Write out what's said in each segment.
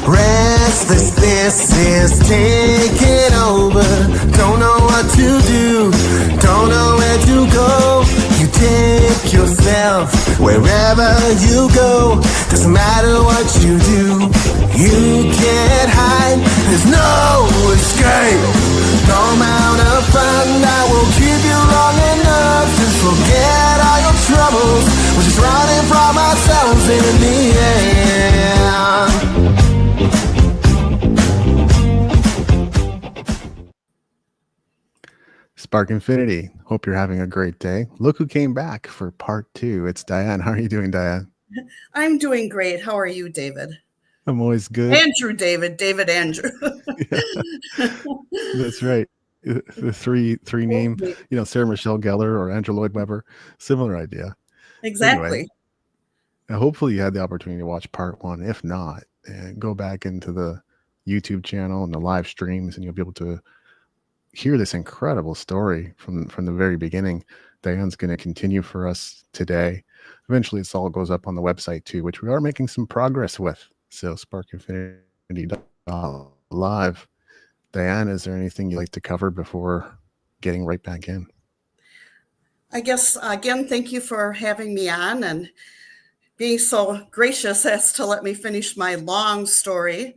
Restlessness is taking over. Don't know what to do, don't know where to go. You take yourself wherever you go. Doesn't matter what you do, you can't hide. There's no escape, no amount of fun that will keep you long enough to forget all your troubles. We're just running from ourselves in the end. Spark Infinity. Hope you're having a great day. Look who came back for part 2. It's Diane. How are you doing, Diane? I'm doing great. How are you, David? I'm always good. Andrew, David Andrew. That's right. The three name, Sarah Michelle Gellar or Andrew Lloyd Webber. Similar idea. Exactly. Anyway, hopefully you had the opportunity to watch part 1. If not, go back into the YouTube channel and the live streams, and you'll be able to hear this incredible story from the very beginning. Diane's going to continue for us today. Eventually, this all goes up on the website too, which we are making some progress with. So sparkinfinity.live. Diane, is there anything you'd like to cover before getting right back in? I guess, again, thank you for having me on and being so gracious as to let me finish my long story.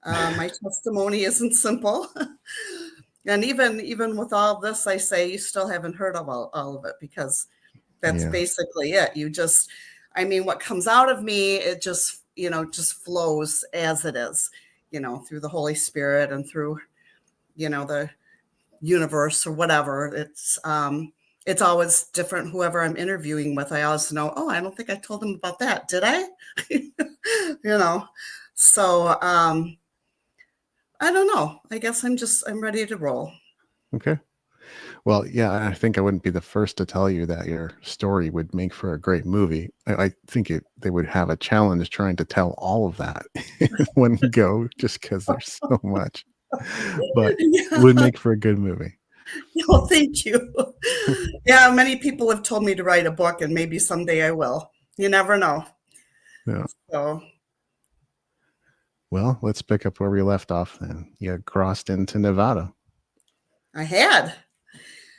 My testimony isn't simple. And even with all this, I say you still haven't heard of all of it, because that's basically it. What comes out of me, it just flows as it is, through the Holy Spirit and through, the universe or whatever. It's always different. Whoever I'm interviewing with, I always know, I don't think I told them about that. Did I? So, I don't know. I guess I'm ready to roll. Okay. Well, yeah, I think I wouldn't be the first to tell you that your story would make for a great movie. I think they would have a challenge trying to tell all of that in one go, just because there's so much. But it would make for a good movie. Well, thank you. Yeah, many people have told me to write a book, and maybe someday I will. You never know. Yeah. So. Well, let's pick up where we left off then. You crossed into Nevada. I had.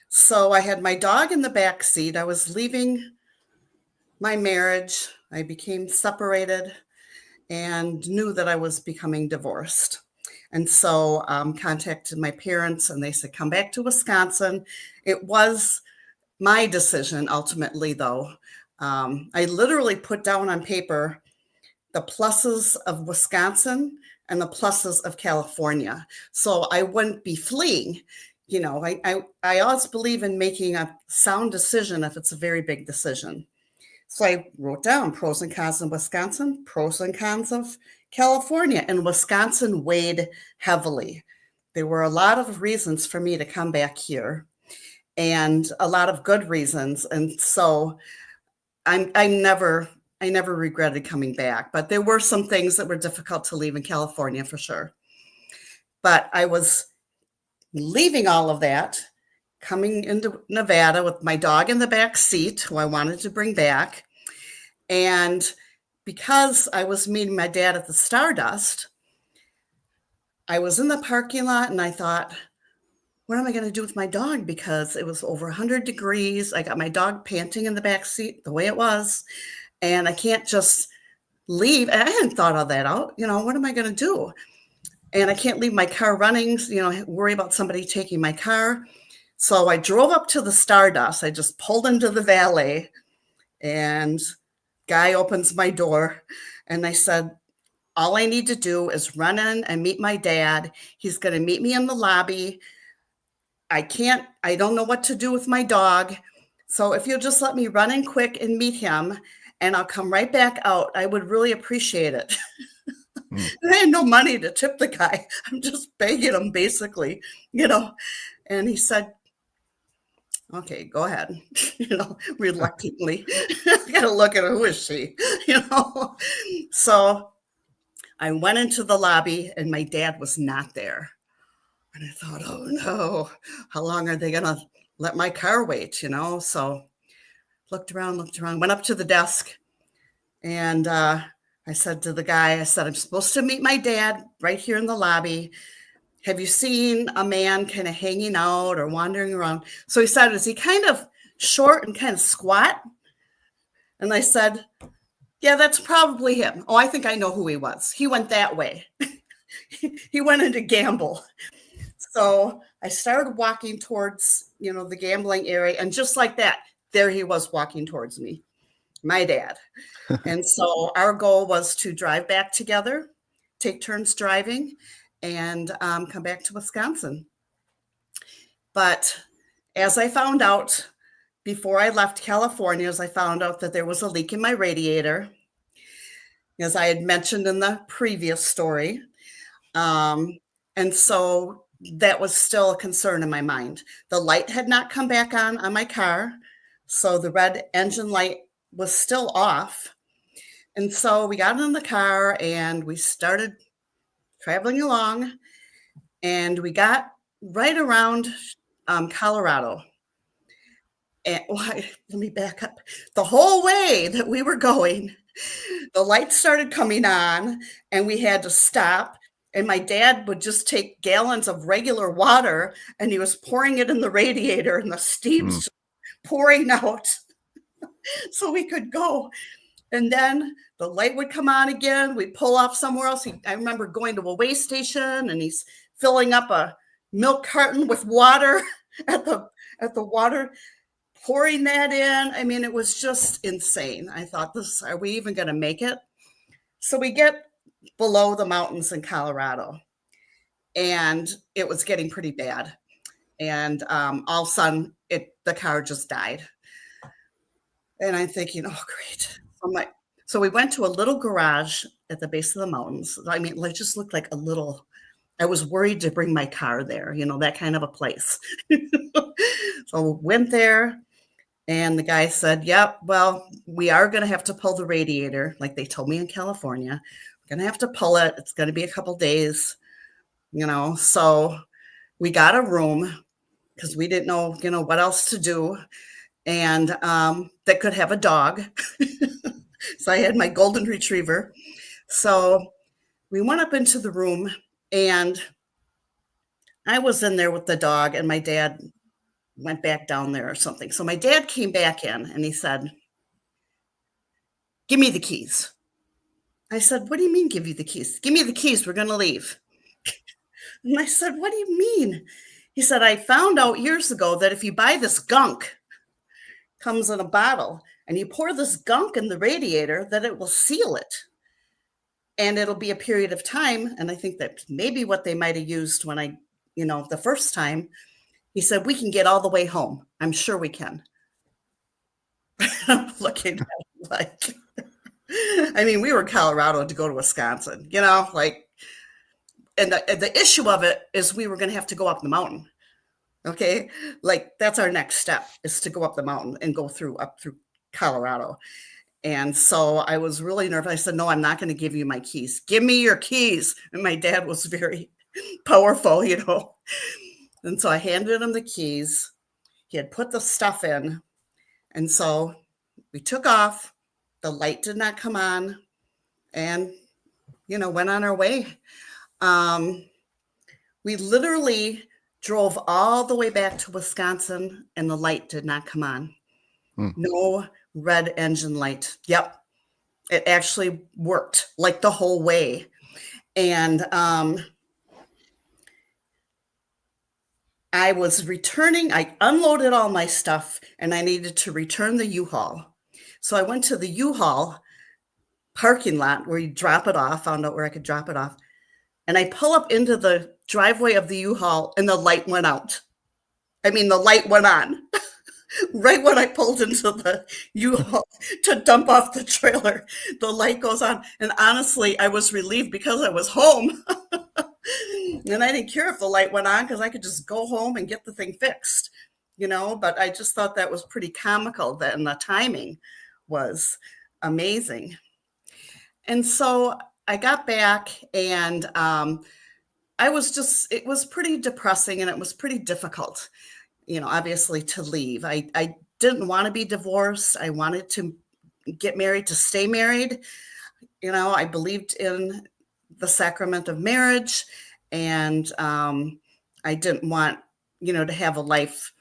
So I had my dog in the back seat. I was leaving my marriage. I became separated and knew that I was becoming divorced. And so contacted my parents, and they said, come back to Wisconsin. It was my decision ultimately, though. I literally put down on paper the pluses of Wisconsin and the pluses of California. So I wouldn't be fleeing. I always believe in making a sound decision if it's a very big decision. So I wrote down pros and cons of Wisconsin, pros and cons of California, and Wisconsin weighed heavily. There were a lot of reasons for me to come back here, and a lot of good reasons. And so I never regretted coming back, but there were some things that were difficult to leave in California for sure. But I was leaving all of that, coming into Nevada with my dog in the back seat, who I wanted to bring back. And because I was meeting my dad at the Stardust, I was in the parking lot and I thought, what am I going to do with my dog? Because it was over 100 degrees. I got my dog panting in the back seat the way it was. And I can't just leave. And I hadn't thought of that out. What am I going to do? And I can't leave my car running, worry about somebody taking my car. So I drove up to the Stardust. I just pulled into the valet, and guy opens my door, and I said, all I need to do is run in and meet my dad. He's going to meet me in the lobby. I don't know what to do with my dog. So if you'll just let me run in quick and meet him, and I'll come right back out, I would really appreciate it. I had no money to tip the guy. I'm just begging him, basically, And he said, okay, go ahead, reluctantly. I got to look at her. Who is she? So I went into the lobby, and my dad was not there. And I thought, oh no, how long are they going to let my car wait, So looked around, went up to the desk, and I said to the guy, I said, I'm supposed to meet my dad right here in the lobby. Have you seen a man kind of hanging out or wandering around? So he said, is he kind of short and kind of squat? And I said, yeah, that's probably him. Oh, I think I know who he was. He went that way. He went into gamble. So I started walking towards, the gambling area. And just like that, there he was walking towards me, my dad. And so our goal was to drive back together, take turns driving, and come back to Wisconsin. But as I found out before I left California, as I found out that there was a leak in my radiator, as I had mentioned in the previous story. And so that was still a concern in my mind. The light had not come back on my car. So the red engine light was still off. And so we got in the car and we started traveling along, and we got right around Colorado. And let me back up. The whole way that we were going, the lights started coming on and we had to stop. And my dad would just take gallons of regular water and he was pouring it in the radiator, and the steam's pouring out so we could go. And then the light would come on again. We'd pull off somewhere else. I remember going to a weigh station and he's filling up a milk carton with water at the water, pouring that in. I mean, it was just insane. I thought, are we even going to make it? So we get below the mountains in Colorado, and it was getting pretty bad. And all of a sudden, the car just died. And I'm thinking, oh, great. So we went to a little garage at the base of the mountains. I mean, it just looked like I was worried to bring my car there, that kind of a place. So went there, and the guy said, yep, well, we are going to have to pull the radiator, like they told me in California. We're going to have to pull it. It's going to be a couple days, So we got a room because we didn't know, what else to do. And that could have a dog. So I had my golden retriever. So we went up into the room, and I was in there with the dog, and my dad went back down there or something. So my dad came back in and he said, give me the keys. I said, what do you mean give you the keys? Give me the keys. We're going to leave. And I said, what do you mean? He said, I found out years ago that if you buy this gunk, comes in a bottle, and you pour this gunk in the radiator, that it will seal it. And it'll be a period of time. And I think that maybe what they might have used when the first time, he said, we can get all the way home. I'm sure we can. I'm looking at him like, I mean, we were in Colorado to go to Wisconsin, and the issue of it is we were going to have to go up the mountain. Okay. Like that's our next step, is to go up the mountain and go up through Colorado. And so I was really nervous. I said, no, I'm not going to give you my keys. Give me your keys. And my dad was very powerful, And so I handed him the keys. He had put the stuff in. And so we took off. The light did not come on, and, went on our way. We literally drove all the way back to Wisconsin, and the light did not come on. No red engine light. Yep. It actually worked like the whole way. And I was returning, I unloaded all my stuff, and I needed to return the U-Haul. So I went to the U-Haul parking lot where you drop it off, found out where I could drop it off. And I pull up into the driveway of the U-Haul, and the light went out. I mean, the light went on right when I pulled into the U-Haul to dump off the trailer. The light goes on. And honestly, I was relieved because I was home. And I didn't care if the light went on because I could just go home and get the thing fixed, but I just thought that was pretty comical, and the timing was amazing. And so I got back, and it was pretty depressing, and it was pretty difficult. obviously to leave. I didn't want to be divorced. I wanted to get married to stay married. I believed in the sacrament of marriage, and I didn't want, to have a life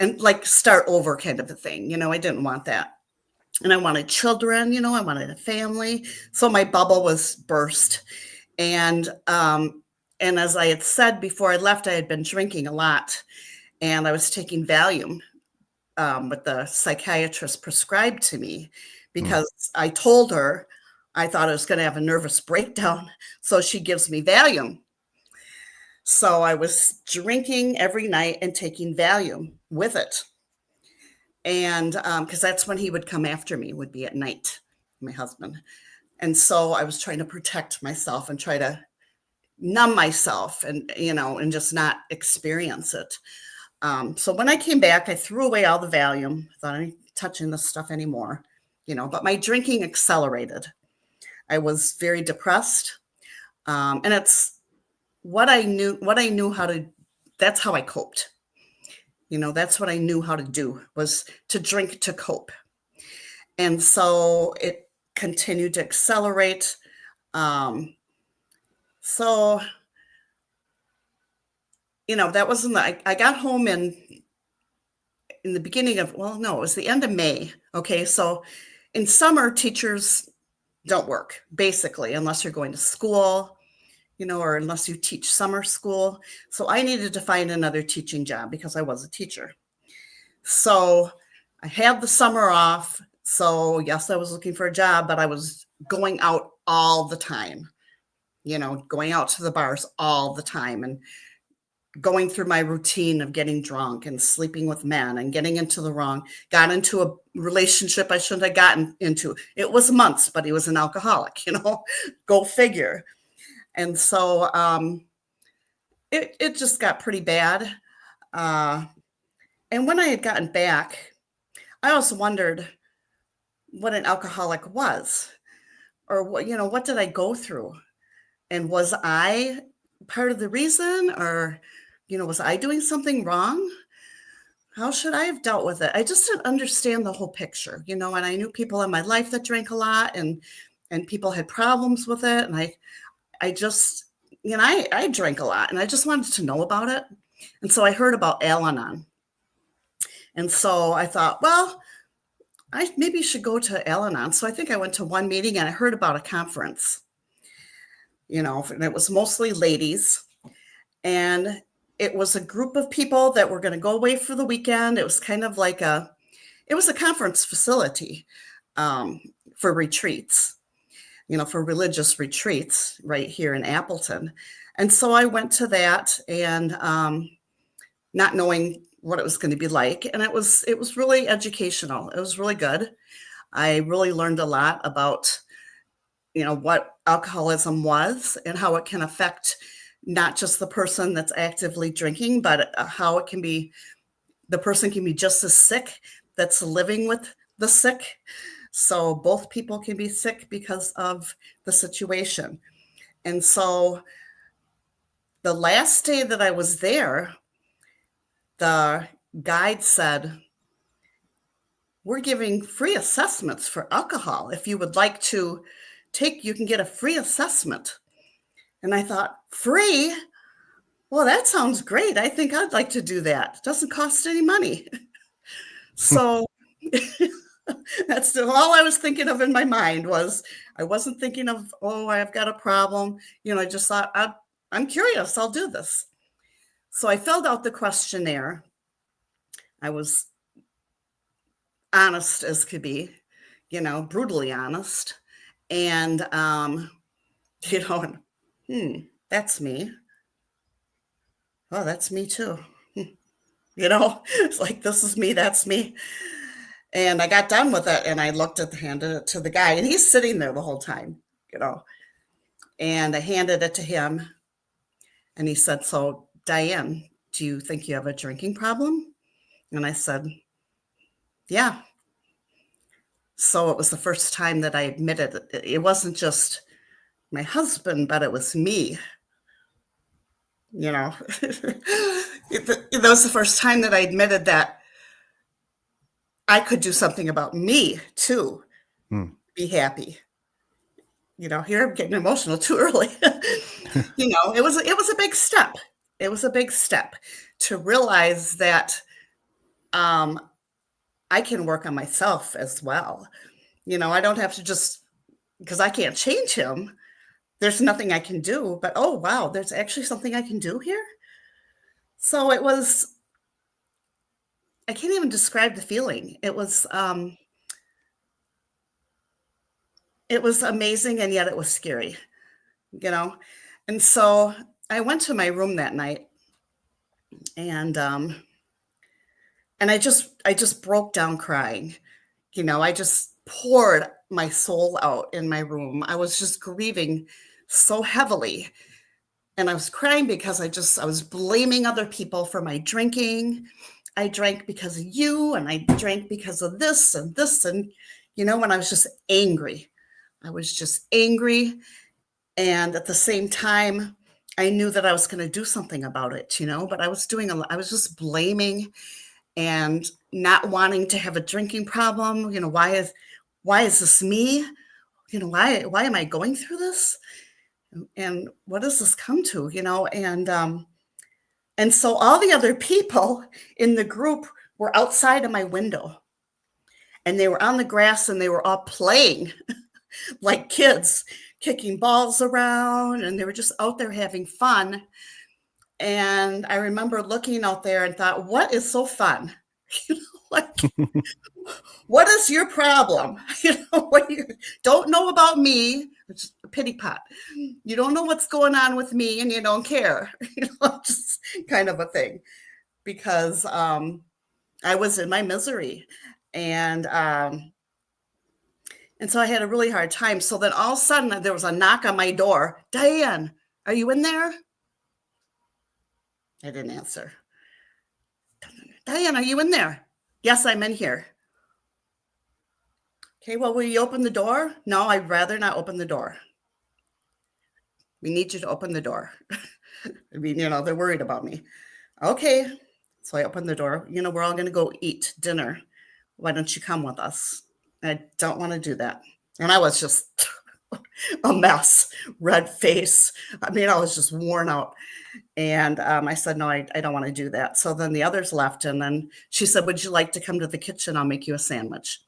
and like start over kind of a thing. I didn't want that. And I wanted children, I wanted a family. So my bubble was burst. And as I had said before I left, I had been drinking a lot, and I was taking Valium, what the psychiatrist prescribed to me, because I told her I thought I was going to have a nervous breakdown. So she gives me Valium. So I was drinking every night and taking Valium with it. And because that's when he would come after me, would be at night, my husband. And so I was trying to protect myself and try to numb myself and, and just not experience it. So when I came back, I threw away all the Valium. I thought I ain't touching this stuff anymore, but my drinking accelerated. I was very depressed. And it's what I knew how to, that's how I coped. That's what I knew how to do, was to drink to cope. And so it continued to accelerate. So, that wasn't, I got home in the beginning of, well, no, it was the end of May. Okay. So in summer, teachers don't work basically, unless you're going to school, or unless you teach summer school. So I needed to find another teaching job because I was a teacher. So I had the summer off. So yes, I was looking for a job, but I was going out all the time, going out to the bars all the time and going through my routine of getting drunk and sleeping with men and got into a relationship I shouldn't have gotten into. It was months, but he was an alcoholic, go figure. And so it just got pretty bad. And when I had gotten back, I also wondered what an alcoholic was, or what did I go through? And was I part of the reason, or, was I doing something wrong? How should I have dealt with it? I just didn't understand the whole picture, and I knew people in my life that drank a lot and people had problems with it. And I just, I drank a lot and I just wanted to know about it. And so I heard about Al-Anon. And so I thought, well, I maybe should go to Al-Anon. So I think I went to one meeting and I heard about a conference, and it was mostly ladies. And it was a group of people that were going to go away for the weekend. It was kind of like it was a conference facility for retreats, for religious retreats right here in Appleton. And so I went to that, and not knowing what it was going to be like. And it was really educational. It was really good. I really learned a lot about, what alcoholism was and how it can affect not just the person that's actively drinking, but how it can be, the person can be just as sick that's living with the sick. So both people can be sick because of the situation. And so the last day that I was there, the guide said, we're giving free assessments for alcohol. If you would like to you can get a free assessment. And I thought, free? Well, that sounds great. I think I'd like to do that. It doesn't cost any money. So that's all I was thinking of in my mind. I wasn't thinking of, oh, I've got a problem. I just thought, I'm curious. I'll do this. So I filled out the questionnaire. I was honest as could be, brutally honest. And, that's me. Oh, that's me too. It's like, this is me, that's me. And I got done with it and I handed it to the guy, and he's sitting there the whole time, and I handed it to him and he said, so Diane, do you think you have a drinking problem? And I said, yeah. So it was the first time that I admitted it wasn't just my husband, but it was me. That was the first time that I admitted that I could do something about me too. Be happy. Here I'm getting emotional too early. It was a big step. It was a big step to realize that I can work on myself as well. I don't have to just because I can't change him. There's nothing I can do, but oh wow, there's actually something I can do here. So I can't even describe the feeling. It was amazing and yet it was scary, you know. And so I went to my room that night and I just broke down crying. I just poured my soul out in my room. I was just grieving so heavily. And I was crying because I was blaming other people for my drinking. I drank because of you, and I drank because of this and this. And, when I was just angry, I was just angry. And at the same time, I knew that I was going to do something about it, but I was just blaming and not wanting to have a drinking problem. Why is this me? Why am I going through this? And what does this come to? And so all the other people in the group were outside of my window and they were on the grass and they were all playing like kids, kicking balls around, and they were just out there having fun. And I remember looking out there and thought, what is so fun? Like, what is your problem? What you don't know about me, it's a pity pot. You don't know what's going on with me and you don't care, just kind of a thing. Because I was in my misery. And so I had a really hard time. So then all of a sudden there was a knock on my door. Diane, are you in there? I didn't answer. Diane, are you in there? Yes, I'm in here. Okay, well, will you open the door? No, I'd rather not open the door. We need you to open the door. I mean, they're worried about me. Okay, so I opened the door. We're all going to go eat dinner. Why don't you come with us? I don't want to do that. And I was just a mess, red face. I mean, I was just worn out. And I said, no, I don't want to do that. So then the others left. And then she said, would you like to come to the kitchen? I'll make you a sandwich.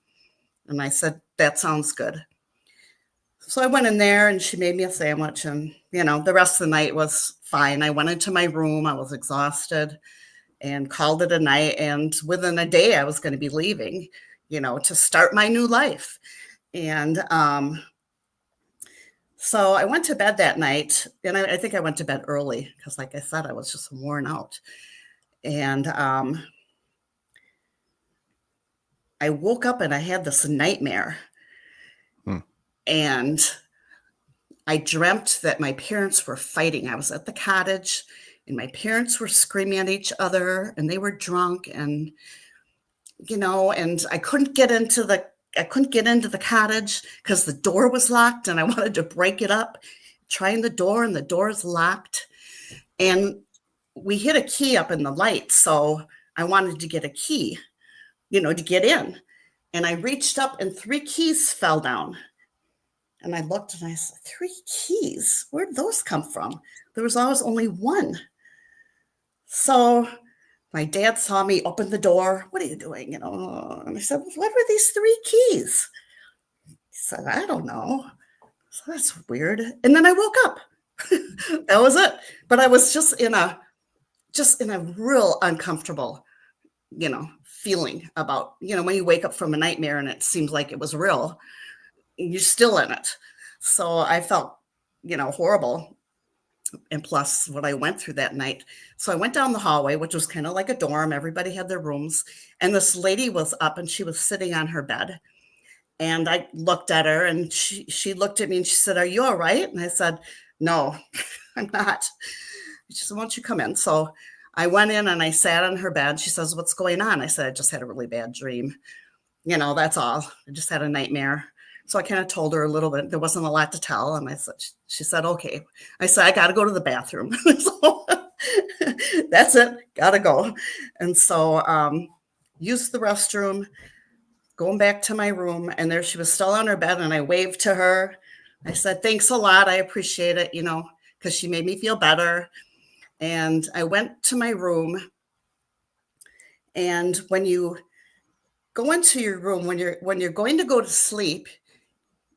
And I said, that sounds good. So I went in there and she made me a sandwich. And, the rest of the night was fine. I went into my room. I was exhausted and called it a night. And within a day, I was going to be leaving, to start my new life. And so I went to bed that night, and I think I went to bed early because, like I said, I was just worn out. And I woke up and I had this nightmare. And I dreamt that my parents were fighting. I was at the cottage, and my parents were screaming at each other, and they were drunk, and and I couldn't get into the cottage because the door was locked and I wanted to break it up, trying the door and the door is locked. And we hid a key up in the light. So I wanted to get a key, to get in. And I reached up and 3 keys fell down. And I looked and I said, 3 keys? Where'd those come from? There was always only 1. So my dad saw me open the door. What are you doing? And I said, what were these 3 keys? He said, I don't know. So that's weird. And then I woke up. That was it. But I was just in a real uncomfortable, feeling about, when you wake up from a nightmare and it seems like it was real, you're still in it. So I felt, horrible. And plus what I went through that night. So I went down the hallway, which was kind of like a dorm. Everybody had their rooms. And this lady was up and she was sitting on her bed. And I looked at her and she looked at me and she said, are you all right? And I said, no, I'm not. She said, why don't you come in? So I went in and I sat on her bed. She says, what's going on? I said, I just had a really bad dream. That's all. I just had a nightmare. So I kind of told her a little bit. There wasn't a lot to tell. And she said, okay. I said, I got to go to the bathroom. So That's it. Gotta go. And so used the restroom, going back to my room, and there she was still on her bed, and I waved to her. I said, thanks a lot. I appreciate it, because she made me feel better. And I went to my room. And when you go into your room, when you're going to go to sleep,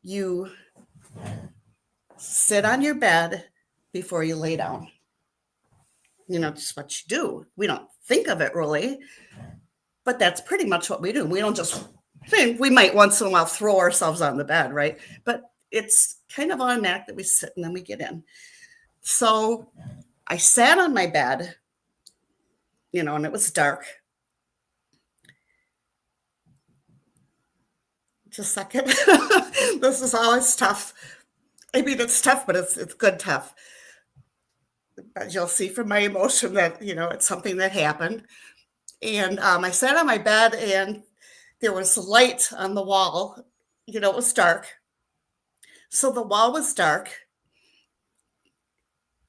you sit on your bed before you lay down. Just what you do. We don't think of it really, but that's pretty much what we do. We don't just think, we might once in a while throw ourselves on the bed, right? But it's kind of automatic that we sit and then we get in. So I sat on my bed, and it was dark. Just a second. This is always tough. I mean, it's tough, but it's good tough. But you'll see from my emotion that, it's something that happened. And I sat on my bed and there was light on the wall. It was dark. So the wall was dark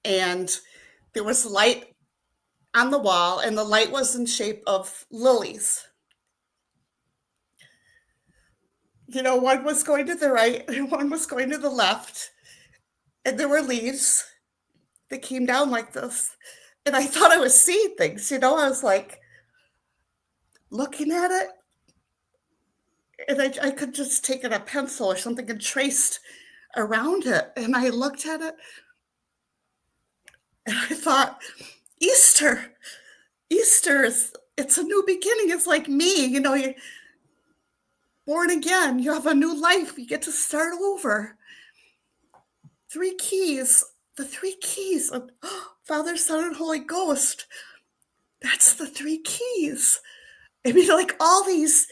and there was light on the wall, and the light was in shape of lilies. One was going to the right and one was going to the left. And there were leaves that came down like this. And I thought I was seeing things, I was like looking at it. And I could just take a pencil or something and traced around it. And I looked at it and I thought, Easter it's a new beginning. It's like me, you're born again. You have a new life. You get to start over. 3 keys. The 3 keys of Father, Son, and Holy Ghost. That's the 3 keys. I mean, like all these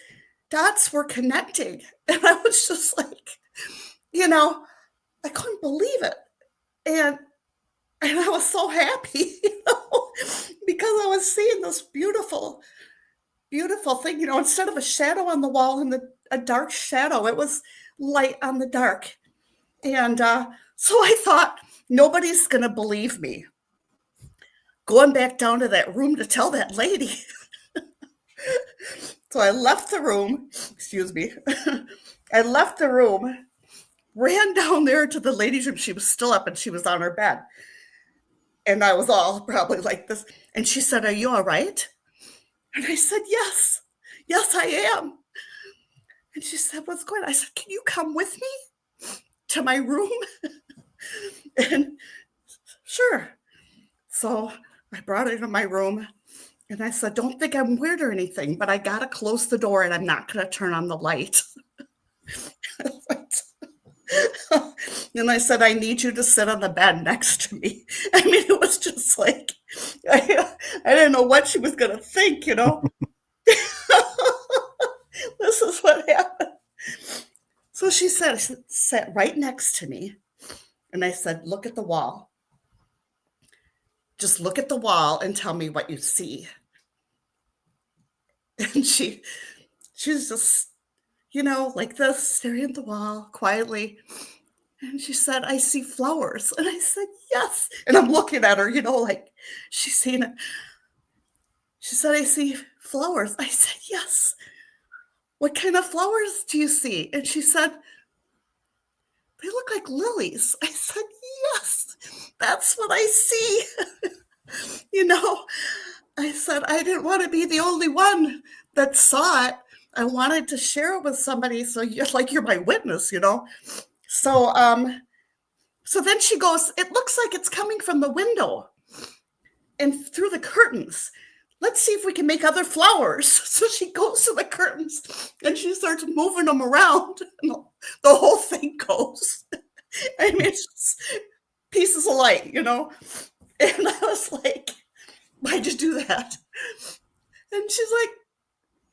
dots were connecting. And I was just like, I couldn't believe it. And I was so happy, because I was seeing this beautiful, beautiful thing, instead of a shadow on the wall and a dark shadow, it was light on the dark. And so I thought, nobody's going to believe me. Going back down to that room to tell that lady. So I left the room, excuse me. I left the room, ran down there to the ladies' room. She was still up and she was on her bed. And I was all probably like this. And she said, are you all right? And I said, yes, I am. And she said, what's going on? I said, can you come with me to my room? And sure. So I brought her to my room and I said, don't think I'm weird or anything, but I got to close the door and I'm not going to turn on the light. And I said, I need you to sit on the bed next to me. I mean, it was just like, I didn't know what she was going to think, This is what happened. So she sat right next to me. And I said, look at the wall. Just look at the wall and tell me what you see. And she's just, like this, staring at the wall quietly. And she said, I see flowers. And I said, yes. And I'm looking at her, like she's seen it. She said, I see flowers. I said, yes. What kind of flowers do you see? And she said, they look like lilies. I said, yes, that's what I see. I said, I didn't want to be the only one that saw it. I wanted to share it with somebody. So you're my witness, So, so then she goes, it looks like it's coming from the window and through the curtains. Let's see if we can make other flowers. So she goes to the curtains and she starts moving them around. And the whole thing goes. I mean, it's just pieces of light, And I was like, why'd you do that? And she's like,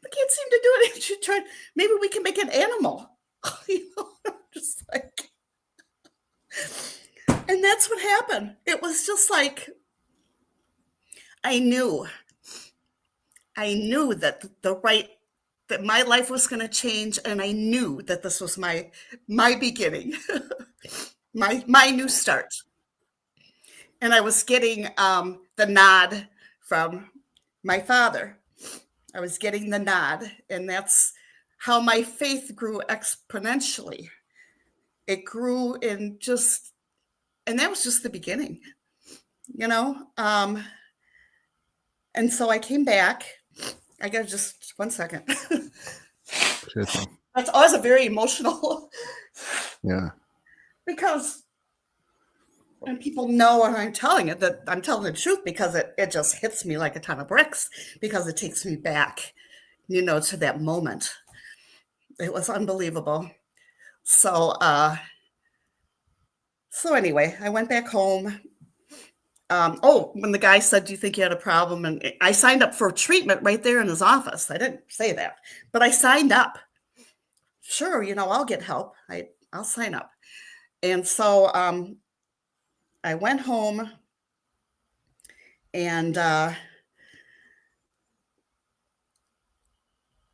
I can't seem to do it. And she tried, maybe we can make an animal. Just like, and that's what happened. It was just like, I knew that that my life was going to change. And I knew that this was my beginning, my new start. and I was getting the nod from my father. I was getting the nod, and that's how my faith grew exponentially. It grew in just, and that was just the beginning, you know? And so I came back. I got just 1 second. Sure thing. That's always a very emotional Yeah. because, and people know when I'm telling it that I'm telling the truth because it just hits me like a ton of bricks because it takes me back, to that moment. It was unbelievable. So, so anyway, I went back home. When the guy said, "Do you think you had a problem?" and I signed up for treatment right there in his office. I didn't say that, but I signed up. Sure, I'll get help. I'll sign up. And so I went home and I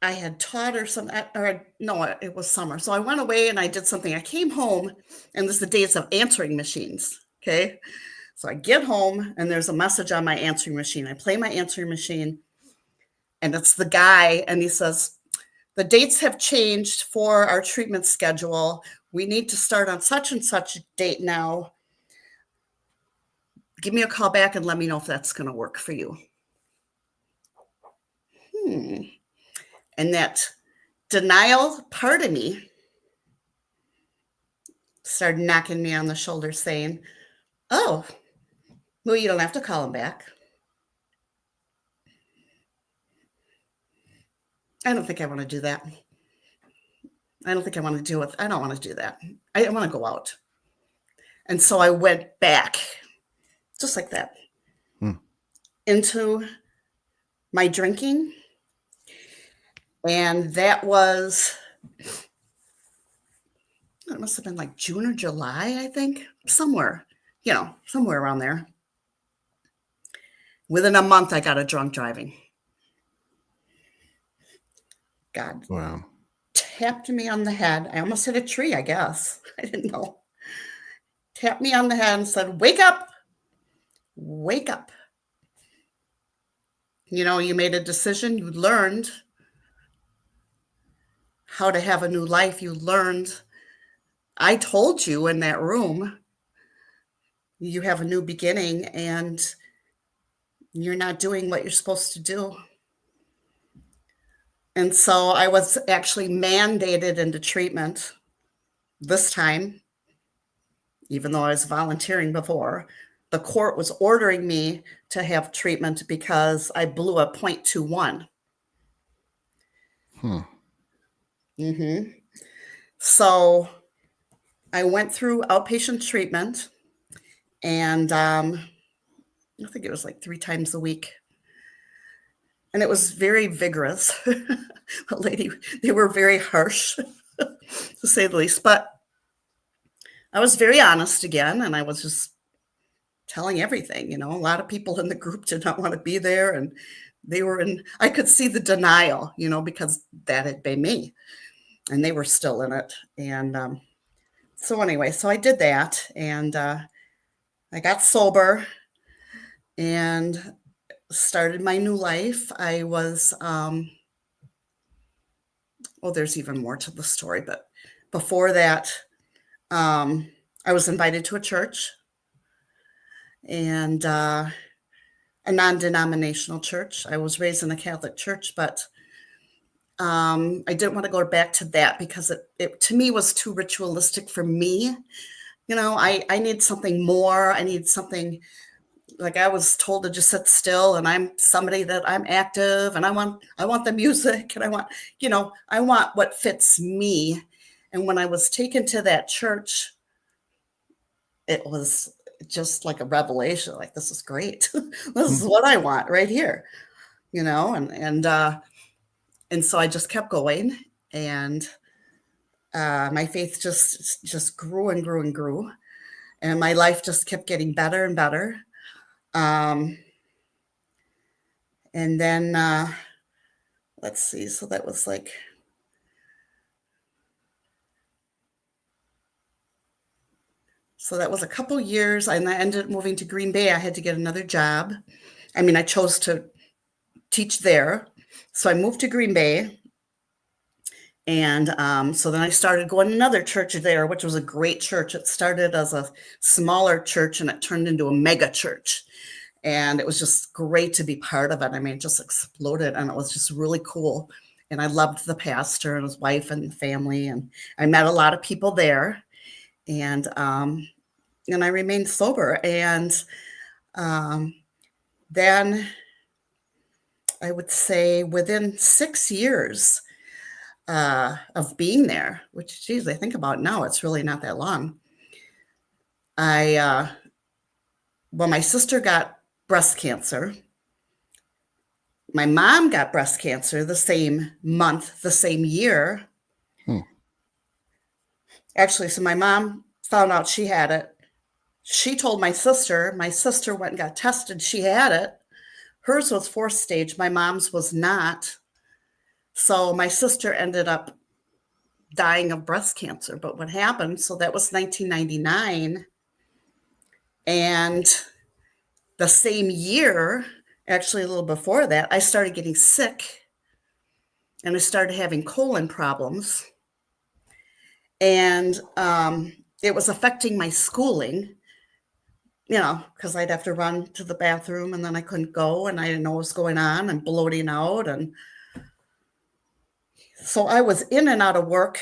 had taught her some, or no, it was summer. So I went away and I did something. I came home, and this is the days of answering machines. Okay. So I get home and there's a message on my answering machine. I play my answering machine, and it's the guy, and he says, "The dates have changed for our treatment schedule. We need to start on such and such date now. Give me a call back and let me know if that's going to work for you." And that denial part of me started knocking me on the shoulder saying, "Oh, well, you don't have to call him back." I don't think I want to do that. I don't think I want to deal with, I don't want to do that. I want to go out. And so I went back, just like that, into my drinking. And that was, it must have been like June or July, I think, somewhere around there. Within a month, I got a drunk driving. God Wow. tapped me on the head. I almost hit a tree, I guess. I didn't know. Tapped me on the head and said, "Wake up. Wake up. You made a decision. You learned how to have a new life. You learned. I told you in that room, you have a new beginning, and you're not doing what you're supposed to do." And so I was actually mandated into treatment this time, even though I was volunteering before. The court was ordering me to have treatment because I blew a 0.21. So I went through outpatient treatment, and I think it was like 3 times a week. And it was very vigorous. They were very harsh, to say the least. But I was very honest again, and I was just telling everything. A lot of people in the group did not want to be there, and I could see the denial, because that had been me, and they were still in it. And so anyway, so I did that, and I got sober and started my new life. I was, there's even more to the story, but before that, I was invited to a church, and a non-denominational church. I was raised in a Catholic church, but I didn't want to go back to that because it to me was too ritualistic for me. I need something more. I need something, like I was told to just sit still, and I'm somebody that I'm active, and I want the music, and I want what fits me. And when I was taken to that church, it was just like a revelation. Like, this is great. This is what I want right here, and so I just kept going, and my faith just grew and grew and grew, and my life just kept getting better and better. And then let's see. So that was like, So that was a couple years, and I ended up moving to Green Bay. I had to get another job. I mean, I chose to teach there. So I moved to Green Bay. And so then I started going to another church there, which was a great church. It started as a smaller church and it turned into a mega church. And it was just great to be part of it. I mean, it just exploded and it was just really cool. And I loved the pastor and his wife and the family. And I met a lot of people there. And I remained sober. And then I would say within 6 years of being there, which, geez, I think about now, it's really not that long. My sister got breast cancer. My mom got breast cancer the same month, the same year. Actually, so my mom found out she had it. She told my sister. My sister went and got tested. She had it. Hers was 4th stage. My mom's was not. So my sister ended up dying of breast cancer. But what happened, so that was 1999. And the same year, actually a little before that, I started getting sick and I started having colon problems. And it was affecting my schooling, because I'd have to run to the bathroom and then I couldn't go and I didn't know what was going on and bloating out. And so I was in and out of work.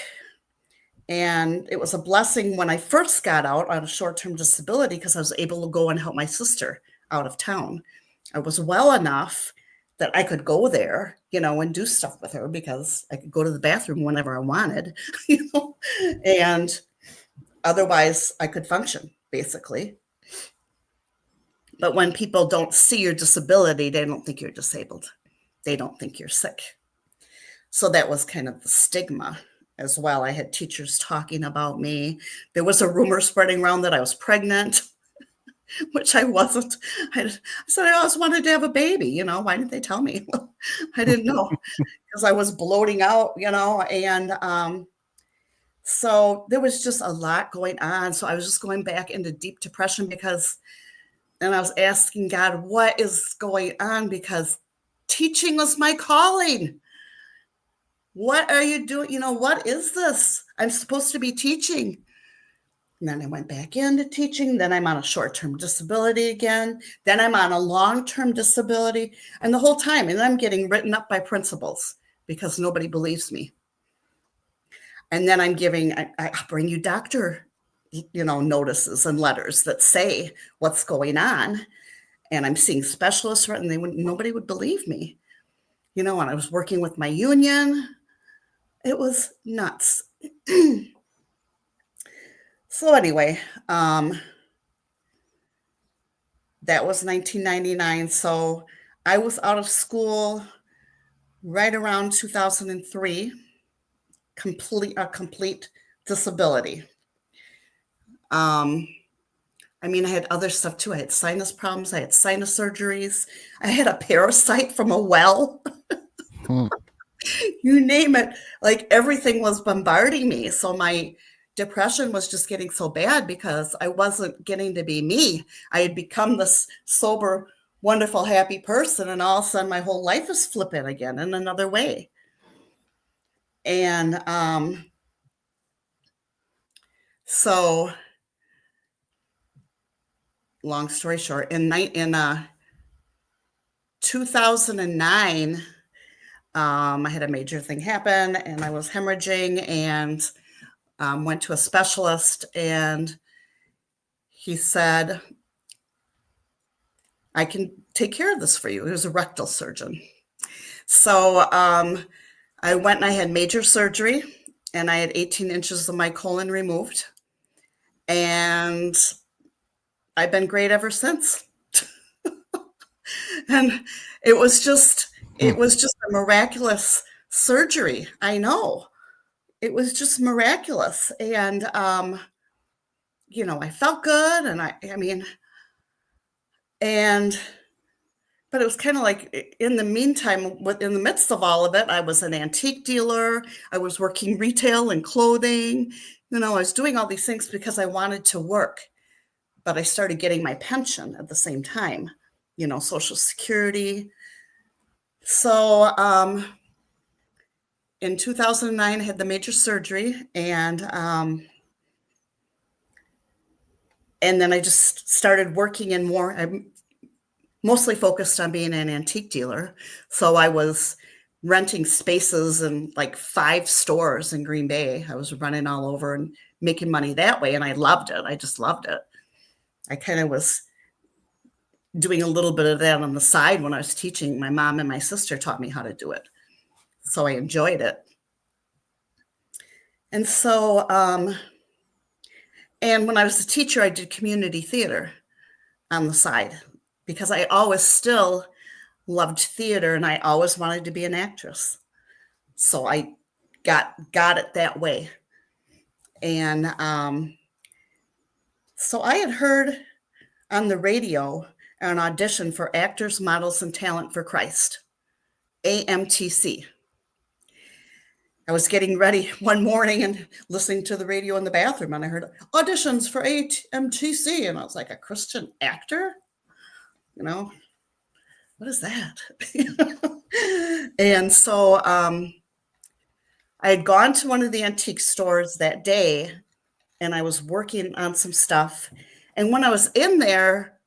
And it was a blessing when I first got out on a short-term disability because I was able to go and help my sister out of town. I was well enough that I could go there, and do stuff with her because I could go to the bathroom whenever I wanted, and otherwise I could function basically. But when people don't see your disability, they don't think you're disabled. They don't think you're sick. So that was kind of the stigma as well. I had teachers talking about me. There was a rumor spreading around that I was pregnant, which I wasn't. I said I always wanted to have a baby. Why didn't they tell me? Well, I didn't know because I was bloating out, and so there was just a lot going on. So I was just going back into deep depression and I was asking God, what is going on? Because teaching was my calling. What are you doing? What is this? I'm supposed to be teaching. And then I went back into teaching. Then I'm on a short-term disability again. Then I'm on a long-term disability. And the whole time, and I'm getting written up by principals because nobody believes me. And then I bring you doctor, notices and letters that say what's going on. And I'm seeing specialists, and nobody would believe me. And I was working with my union. It was nuts. So anyway, that was 1999. So I was out of school right around 2003, complete disability. I had other stuff too. I had sinus problems. I had sinus surgeries. I had a parasite from a well. You name it, like everything was bombarding me. So my depression was just getting so bad because I wasn't getting to be me. I had become this sober, wonderful, happy person. And all of a sudden my whole life is flipping again in another way. And so long story short, in 2009, I had a major thing happen and I was hemorrhaging and went to a specialist and he said, I can take care of this for you. He was a rectal surgeon. So I went and I had major surgery and I had 18 inches of my colon removed. And I've been great ever since. And it was just a miraculous surgery. I know. It was just miraculous. And, I felt good. And but it was kind of like in the meantime, in the midst of all of it, I was an antique dealer. I was working retail and clothing. I was doing all these things because I wanted to work. but I started getting my pension at the same time, Social Security. So in 2009, I had the major surgery, and then I just started working in more. I'm mostly focused on being an antique dealer. So I was renting spaces in like 5 stores in Green Bay. I was running all over and making money that way. And I loved it. I just loved it. I kind of was doing a little bit of that on the side when I was teaching. My mom and my sister taught me how to do it. So I enjoyed it. And so, and when I was a teacher, I did community theater on the side because I always still loved theater and I always wanted to be an actress. So I got it that way. And so I had heard on the radio an audition for Actors, Models, and Talent for Christ, AMTC. I was getting ready one morning and listening to the radio in the bathroom, and I heard auditions for AMTC. And I was like, a Christian actor? What is that? And so I had gone to one of the antique stores that day, and I was working on some stuff. And when I was in there,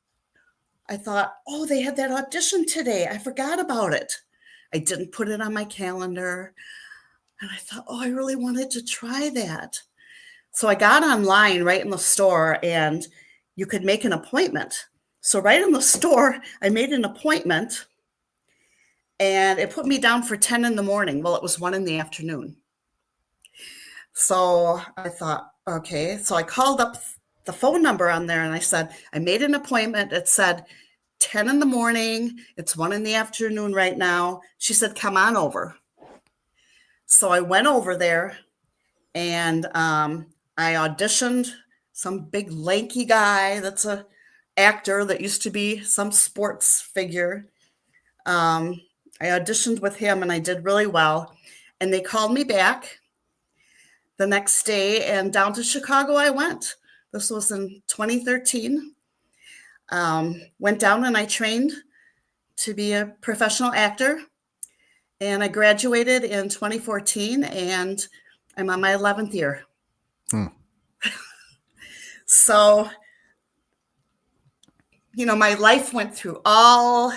I thought, oh, they had that audition today. I forgot about it. I didn't put it on my calendar. And I thought, oh, I really wanted to try that. So I got online right in the store, and you could make an appointment. So right in the store, I made an appointment, and it put me down for 10 in the morning. Well, it was 1 in the afternoon. So I thought, okay. So I called up the phone number on there, and I said, I made an appointment. It said 10 in the morning. It's 1 in the afternoon right now. She said, come on over. So I went over there, and I auditioned some big lanky guy that's a actor that used to be some sports figure. I auditioned with him, and I did really well. And they called me back the next day, and down to Chicago I went. This was in 2013. Went down and I trained to be a professional actor. And I graduated in 2014, and I'm on my 11th year. So, my life went through all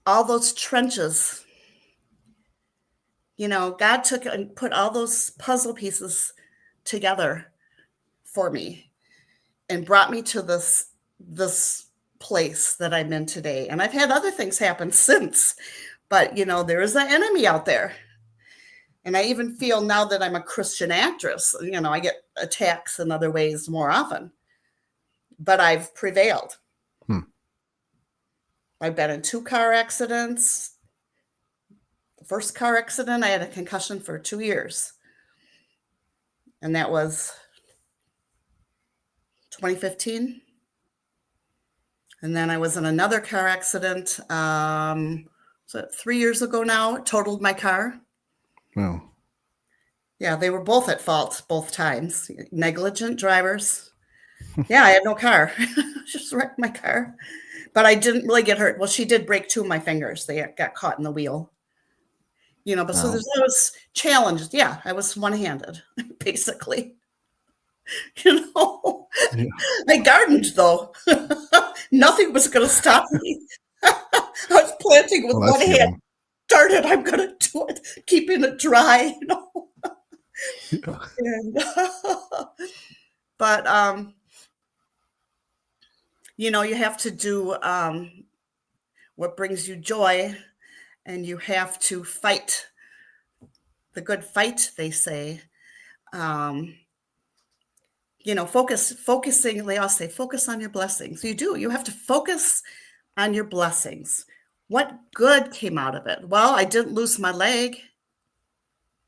those trenches. God took and put all those puzzle pieces together for me and brought me to this place that I'm in today. And I've had other things happen since. But, there is an enemy out there. And I even feel now that I'm a Christian actress, I get attacks in other ways more often. But I've prevailed. I've been in 2 car accidents. The first car accident, I had a concussion for 2 years. And that was 2015. And then I was in another car accident. So 3 years ago now, totaled my car. Wow. Yeah, they were both at fault both times. Negligent drivers. Yeah, I had no car. Just wrecked my car. But I didn't really get hurt. Well, she did break 2 of my fingers. They got caught in the wheel. But so there's those challenges. Yeah, I was one-handed, basically. Yeah. I gardened, though. Nothing was going to stop me. I was planting with one hand. Darn it, I'm going to do it. Keeping it dry, Yeah. And, but, you have to do what brings you joy, and you have to fight the good fight, they say. Focusing, they all say, focus on your blessings. You do. You have to focus on your blessings. What good came out of it? Well, I didn't lose my leg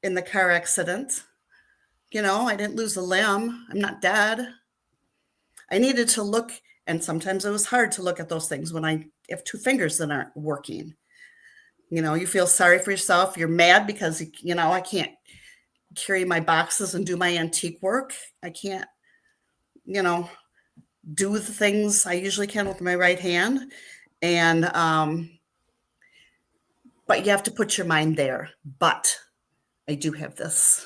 in the car accident. I didn't lose a limb. I'm not dead. I needed to look, and sometimes it was hard to look at those things when I have 2 fingers that aren't working. You feel sorry for yourself. You're mad because, I can't carry my boxes and do my antique work. I can't, do the things I usually can with my right hand. And, but you have to put your mind there. But I do have this.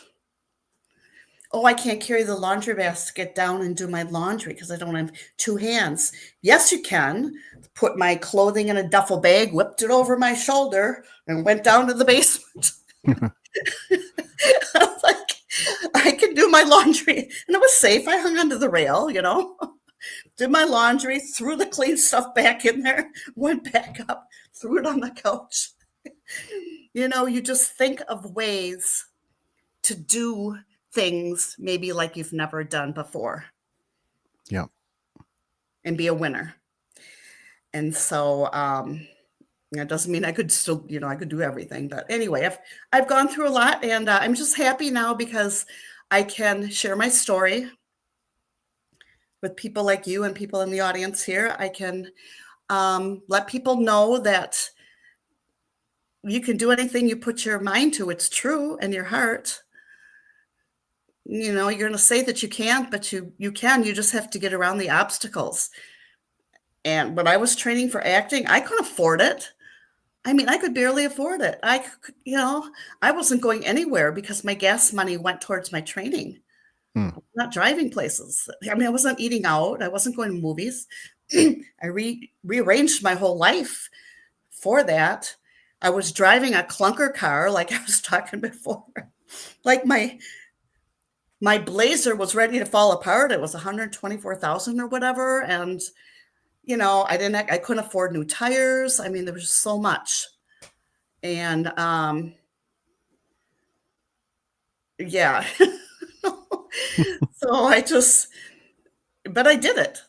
Oh, I can't carry the laundry basket down and do my laundry because I don't have two hands. Yes, you can. Put my clothing in a duffel bag, whipped it over my shoulder, and went down to the basement. I was like, I can do my laundry. And it was safe. I hung onto the rail, did my laundry, threw the clean stuff back in there, went back up, threw it on the couch. You just think of ways to do things maybe like you've never done before. Yeah. And be a winner. And so it doesn't mean I could still, I could do everything. But anyway, I've gone through a lot, and I'm just happy now because I can share my story with people like you and people in the audience here. I can let people know that you can do anything you put your mind to. It's true, and your heart. You're going to say that you can't, but you can. You just have to get around the obstacles. And when I was training for acting, I couldn't afford it. I mean, I could barely afford it. I wasn't going anywhere because my gas money went towards my training. Not driving places. I mean, I wasn't eating out. I wasn't going to movies. I rearranged my whole life for that. I was driving a clunker car, like I was talking before. Like my Blazer was ready to fall apart. It was $124,000 or whatever. And, I couldn't afford new tires. I mean, there was so much. And, yeah. So but I did it.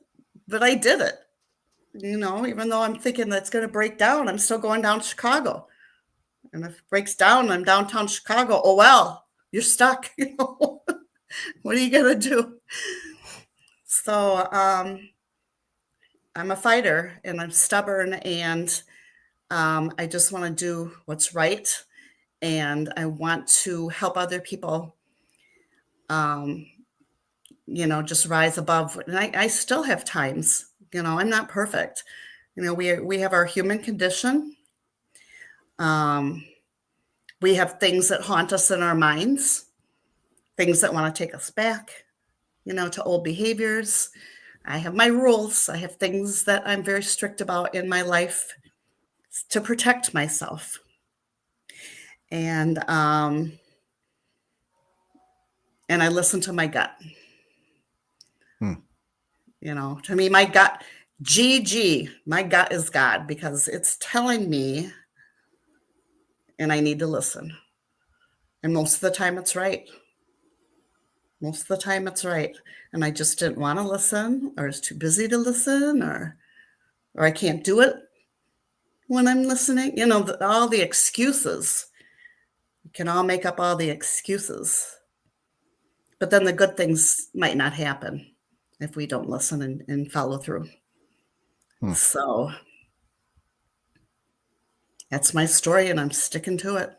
Even though I'm thinking that's going to break down, I'm still going down to Chicago. And if it breaks down, I'm downtown Chicago. Oh, well, you're stuck. What are you going to do? So I'm a fighter, and I'm stubborn, and I just want to do what's right. And I want to help other people, just rise above. And I still have times, I'm not perfect. We have our human condition. We have things that haunt us in our minds, things that want to take us back, to old behaviors. I have my rules. I have things that I'm very strict about in my life to protect myself. And I listen to my gut. To me, my gut, my gut is God, because it's telling me, and I need to listen. And most of the time it's right. And I just didn't want to listen, or was too busy to listen, or I can't do it when I'm listening. All the excuses. We can all make up all the excuses. But then the good things might not happen if we don't listen and follow through. So that's my story, and I'm sticking to it.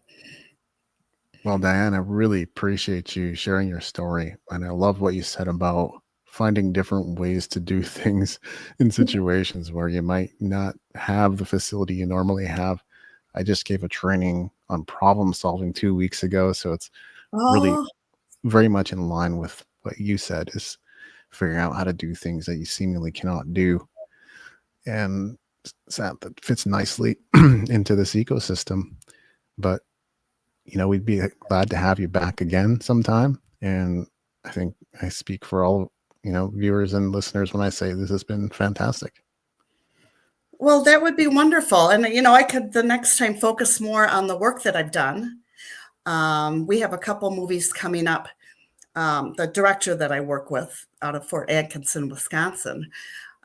Well, Diane, I really appreciate you sharing your story. And I love what you said about finding different ways to do things in situations where you might not have the facility you normally have. I just gave a training on problem solving 2 weeks ago. So it's really very much in line with what you said, is figuring out how to do things that you seemingly cannot do. And that fits nicely into this ecosystem. But we'd be glad to have you back again sometime. And I think I speak for all, viewers and listeners when I say this has been fantastic. Well, that would be wonderful. And, I could the next time focus more on the work that I've done. We have a couple movies coming up. The director that I work with out of Fort Atkinson, Wisconsin,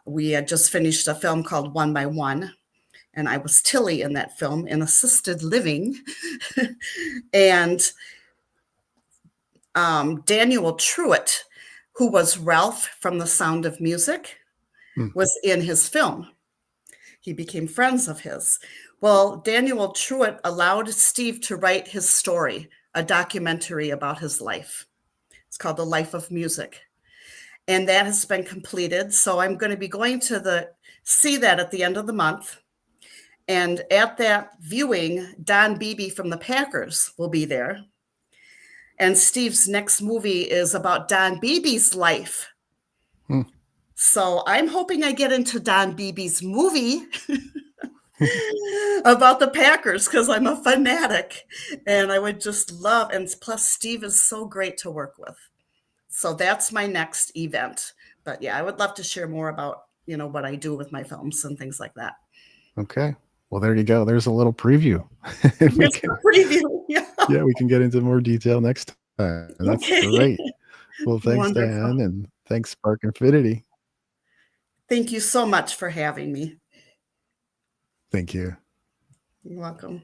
we had just finished a film called One by One. And I was Tilly in that film, in assisted living. And Daniel Truitt, who was Ralph from The Sound of Music, was in his film. He became friends of his. Well, Daniel Truitt allowed Steve to write his story, a documentary about his life. It's called The Life of Music. and that has been completed. So I'm going to be going to see that at the end of the month. And at that viewing, Don Beebe from the Packers will be there. And Steve's next movie is about Don Beebe's life. Hmm. So I'm hoping I get into Don Beebe's movie about the Packers because I'm a fanatic and I would just love, and plus Steve is so great to work with. So that's my next event. But yeah, I would love to share more about, what I do with my films and things like that. Okay. Well, there you go. There's a little preview. It's a preview. Yeah. Yeah, we can get into more detail next time. That's Okay. great. Well, thanks, Wonderful. Diane, and thanks, Spark Infinity. Thank you so much for having me. Thank you. You're welcome.